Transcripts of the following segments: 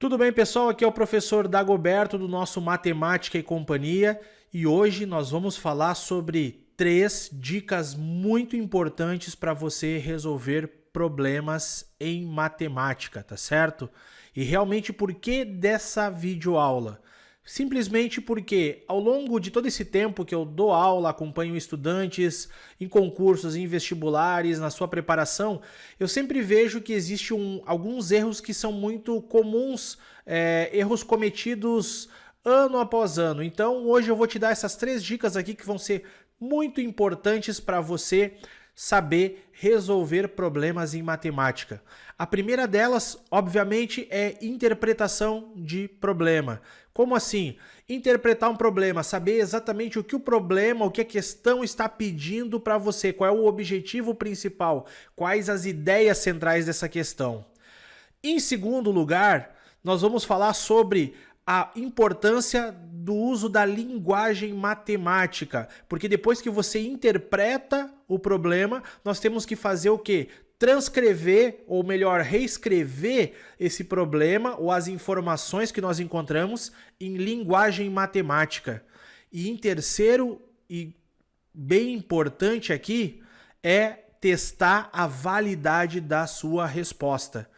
Tudo bem, pessoal? Aqui é o professor Dagoberto do nosso Matemática e Companhia e hoje nós vamos falar sobre 3 dicas muito importantes para você resolver problemas em matemática, tá certo? E realmente por que dessa videoaula? Simplesmente porque ao longo de todo esse tempo que eu dou aula, acompanho estudantes em concursos, em vestibulares, na sua preparação, eu sempre vejo que existem alguns erros que são muito comuns, erros cometidos ano após ano. Então hoje eu vou te dar essas 3 dicas aqui que vão ser muito importantes para você saber resolver problemas em matemática. A primeira delas, obviamente, é interpretação de problema. Como assim? Interpretar um problema, saber exatamente o que o problema, o que a questão está pedindo para você, qual é o objetivo principal, quais as ideias centrais dessa questão. Em segundo lugar, nós vamos falar sobre a importância do uso da linguagem matemática, porque depois que você interpreta o problema, nós temos que fazer o quê? Transcrever, ou melhor, reescrever esse problema ou as informações que nós encontramos em linguagem matemática. E em terceiro, e bem importante aqui, é testar a validade da sua resposta.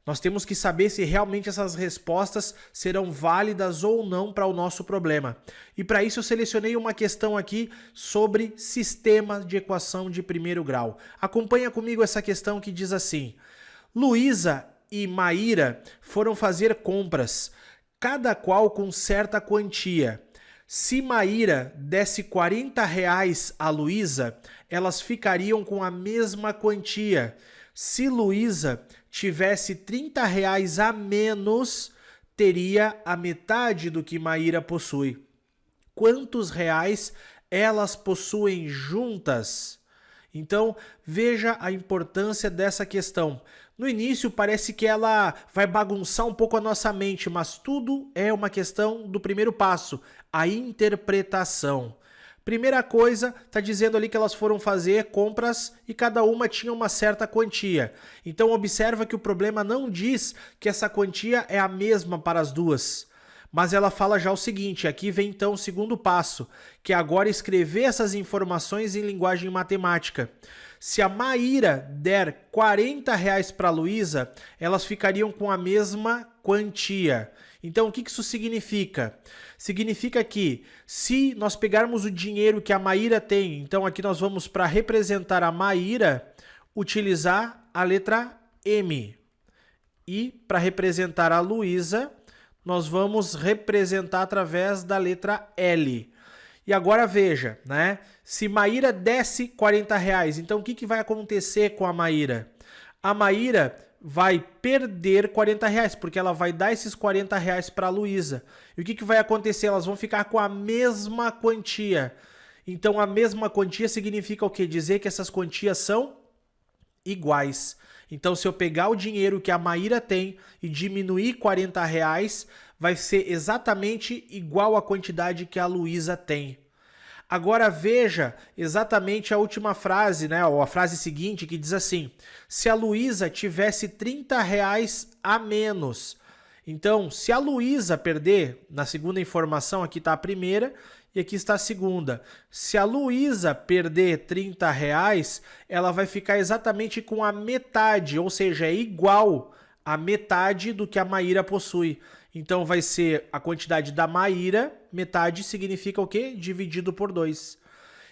Nós temos que saber se realmente essas respostas serão válidas ou não para o nosso problema. E para isso eu selecionei uma questão aqui sobre sistemas de equação de primeiro grau. Acompanha comigo essa questão que diz assim: Luísa e Maíra foram fazer compras, cada qual com certa quantia. Se Maíra desse R$40 a Luísa, elas ficariam com a mesma quantia. Se Luísa tivesse R$30 a menos, teria a metade do que Maíra possui. Quantos reais elas possuem juntas? Então, veja a importância dessa questão. No início parece que ela vai bagunçar um pouco a nossa mente, mas tudo é uma questão do primeiro passo, a interpretação. Primeira coisa, está dizendo ali que elas foram fazer compras e cada uma tinha uma certa quantia. Então observa que o problema não diz que essa quantia é a mesma para as duas. Mas ela fala já o seguinte, aqui vem então o segundo passo, que é agora escrever essas informações em linguagem matemática. Se a Maíra der R$40 para a Luísa, elas ficariam com a mesma quantia. Então, o que isso significa? Significa que se nós pegarmos o dinheiro que a Maíra tem, então aqui nós vamos para representar a Maíra, utilizar a letra M. E para representar a Luísa, nós vamos representar através da letra L. E agora veja, né? Se Maíra desse R$40, então o que vai acontecer com a Maíra? A Maíra vai perder R$40, porque ela vai dar esses R$40 para a Luísa. E o que vai acontecer? Elas vão ficar com a mesma quantia. Então, a mesma quantia significa o quê? Dizer que essas quantias são iguais. Então, se eu pegar o dinheiro que a Maíra tem e diminuir R$40, vai ser exatamente igual à quantidade que a Luísa tem. Agora veja exatamente a última frase, né? Ou a frase seguinte que diz assim: se a Luísa tivesse R$30 a menos. Então, se a Luísa perder, na segunda informação aqui está a primeira e aqui está a segunda. Se a Luísa perder R$30, ela vai ficar exatamente com a metade, ou seja, é igual a metade do que a Maíra possui. Então vai ser a quantidade da Maíra, metade significa o quê? Dividido por 2.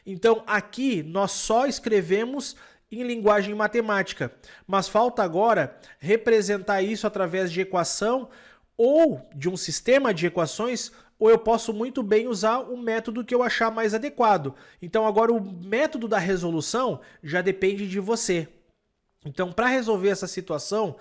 Então aqui nós só escrevemos em linguagem matemática, mas falta agora representar isso através de equação ou de um sistema de equações, ou eu posso muito bem usar o método que eu achar mais adequado. Então agora o método da resolução já depende de você. Então para resolver essa situação,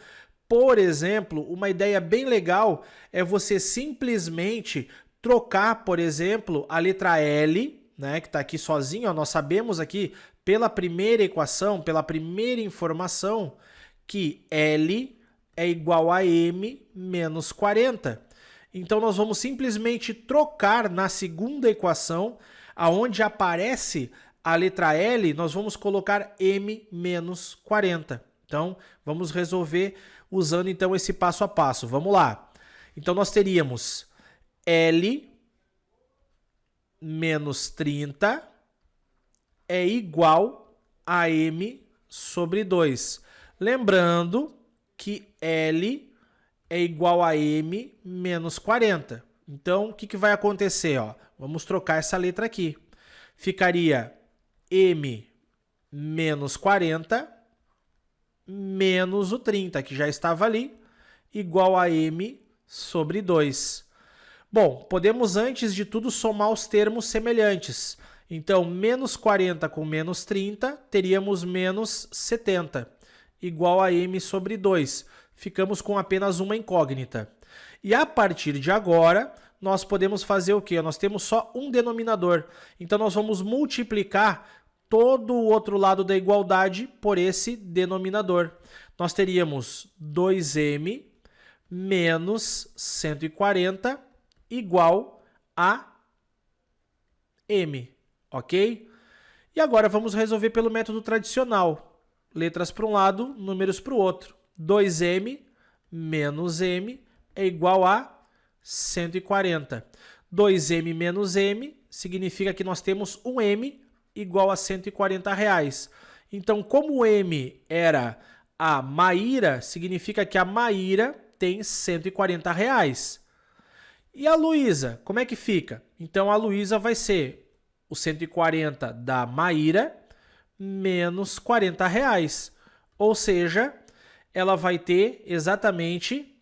por exemplo, uma ideia bem legal é você simplesmente trocar, por exemplo, a letra L, né, que está aqui sozinho, ó, nós sabemos aqui pela primeira equação, pela primeira informação, que L é igual a M menos 40. Então nós vamos simplesmente trocar na segunda equação, aonde aparece a letra L, nós vamos colocar M menos 40. Então, vamos resolver usando então esse passo a passo. Vamos lá. Então nós teríamos L menos 30 é igual a M sobre 2. Lembrando que L é igual a M menos 40. Então, o que vai acontecer? Ó? Vamos trocar essa letra aqui. Ficaria M menos 40 menos o 30, que já estava ali, igual a M sobre 2. Bom, podemos antes de tudo somar os termos semelhantes. Então, menos 40 com menos 30, teríamos menos 70, igual a M sobre 2. Ficamos com apenas uma incógnita. E a partir de agora, nós podemos fazer o quê? Nós temos só um denominador. Então, nós vamos multiplicar todo o outro lado da igualdade por esse denominador. Nós teríamos 2M menos 140 igual a M, ok? E agora vamos resolver pelo método tradicional. Letras para um lado, números para o outro. 2M menos M é igual a 140. 2M menos M significa que nós temos um M igual a R$140. Então, como o M era a Maíra, significa que a Maíra tem R$140. E a Luísa, como é que fica? Então, a Luísa vai ser o 140 da Maíra menos R$40. Ou seja, ela vai ter exatamente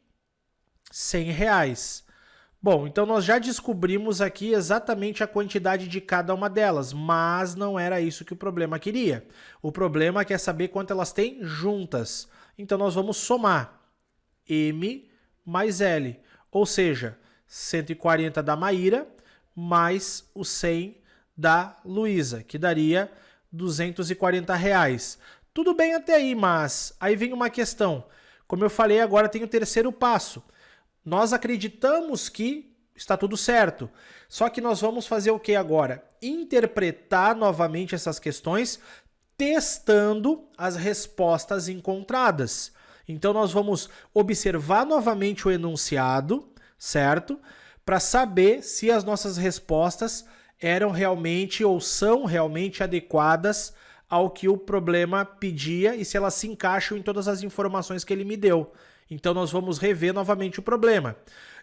R$100. Bom, então nós já descobrimos aqui exatamente a quantidade de cada uma delas, mas não era isso que o problema queria. O problema quer saber quanto elas têm juntas. Então nós vamos somar M mais L, ou seja, 140 da Maíra mais o 100 da Luísa, que daria R$240. Tudo bem até aí, mas aí vem uma questão. Como eu falei, agora tem o terceiro passo. Nós acreditamos que está tudo certo. Só que nós vamos fazer o que agora? Interpretar novamente essas questões, testando as respostas encontradas. Então, nós vamos observar novamente o enunciado, certo? Para saber se as nossas respostas eram realmente ou são realmente adequadas ao que o problema pedia e se elas se encaixam em todas as informações que ele me deu. Então, nós vamos rever novamente o problema,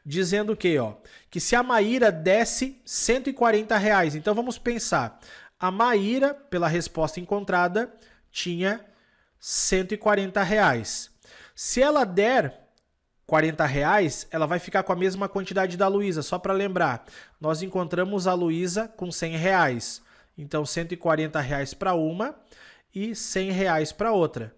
dizendo que se a Maíra desse R$140, então vamos pensar, a Maíra, pela resposta encontrada, tinha R$140. Se ela der R$40, ela vai ficar com a mesma quantidade da Luísa, só para lembrar, nós encontramos a Luísa com R$100, então R$140 para uma e R$100 para outra.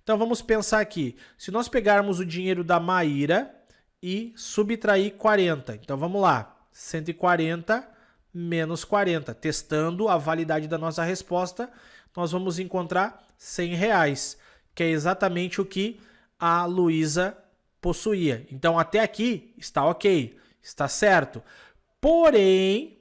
Então, vamos pensar aqui. Se nós pegarmos o dinheiro da Maíra e subtrair 40. Então, vamos lá. 140 menos 40. Testando a validade da nossa resposta, nós vamos encontrar R$100, que é exatamente o que a Luísa possuía. Então, até aqui está ok, está certo. Porém,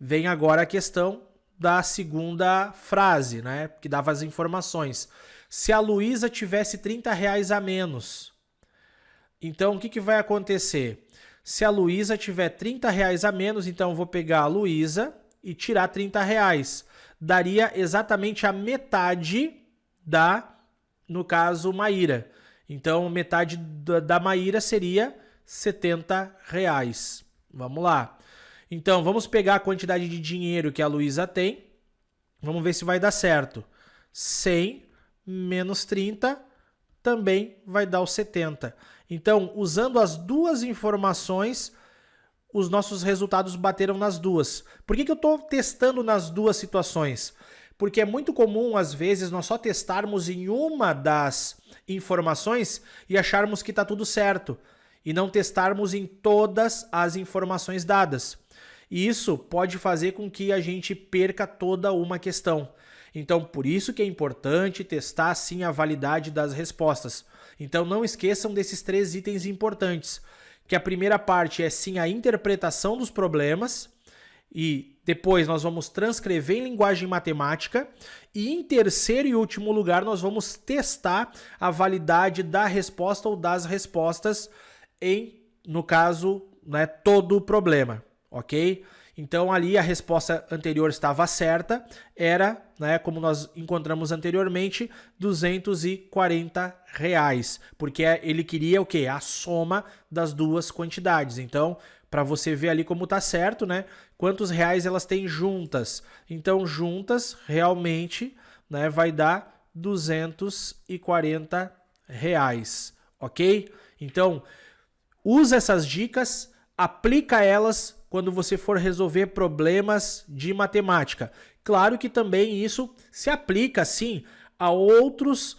vem agora a questão da segunda frase, que dava as informações. Se a Luísa tivesse R$30 a menos, então o que vai acontecer? Se a Luísa tiver R$30 a menos, então eu vou pegar a Luísa e tirar R$30. Daria exatamente a metade no caso, Maíra. Então, metade da Maíra seria R$70. Vamos lá. Então, vamos pegar a quantidade de dinheiro que a Luísa tem. Vamos ver se vai dar certo. 100 menos 30 também vai dar o 70. Então, usando as duas informações, os nossos resultados bateram nas duas. Por que eu estou testando nas duas situações? Porque é muito comum, às vezes, nós só testarmos em uma das informações e acharmos que está tudo certo. E não testarmos em todas as informações dadas. E isso pode fazer com que a gente perca toda uma questão. Então, por isso que é importante testar, sim, a validade das respostas. Então, não esqueçam desses 3 itens importantes. Que a primeira parte é, sim, a interpretação dos problemas. E depois nós vamos transcrever em linguagem matemática. E em terceiro e último lugar, nós vamos testar a validade da resposta ou das respostas no caso, né, todo o problema, ok? Então ali a resposta anterior estava certa, era, né, como nós encontramos anteriormente, R$ 240, porque ele queria o quê? A soma das duas quantidades. Então, para você ver ali como tá certo, né, quantos reais elas têm juntas. Então, juntas, realmente, né, vai dar R$ 240, ok? Então, usa essas dicas, aplica elas quando você for resolver problemas de matemática. Claro que também isso se aplica, sim, a outros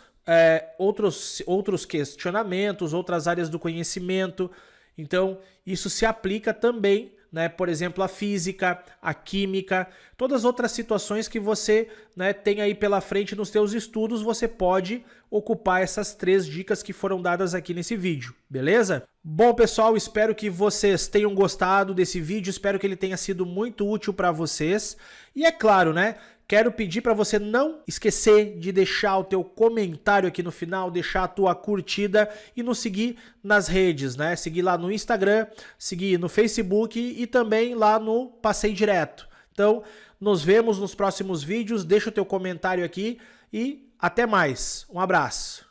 questionamentos, outras áreas do conhecimento. Então, isso se aplica também, né, por exemplo, a física, a química, todas as outras situações que você, né, tem aí pela frente nos seus estudos, você pode ocupar essas 3 dicas que foram dadas aqui nesse vídeo, beleza? Bom, pessoal, espero que vocês tenham gostado desse vídeo, espero que ele tenha sido muito útil para vocês. E é claro, né, quero pedir para você não esquecer de deixar o teu comentário aqui no final, deixar a tua curtida e nos seguir nas redes, né? Seguir lá no Instagram, seguir no Facebook e também lá no Passei Direto. Então, nos vemos nos próximos vídeos, deixa o teu comentário aqui e até mais. Um abraço.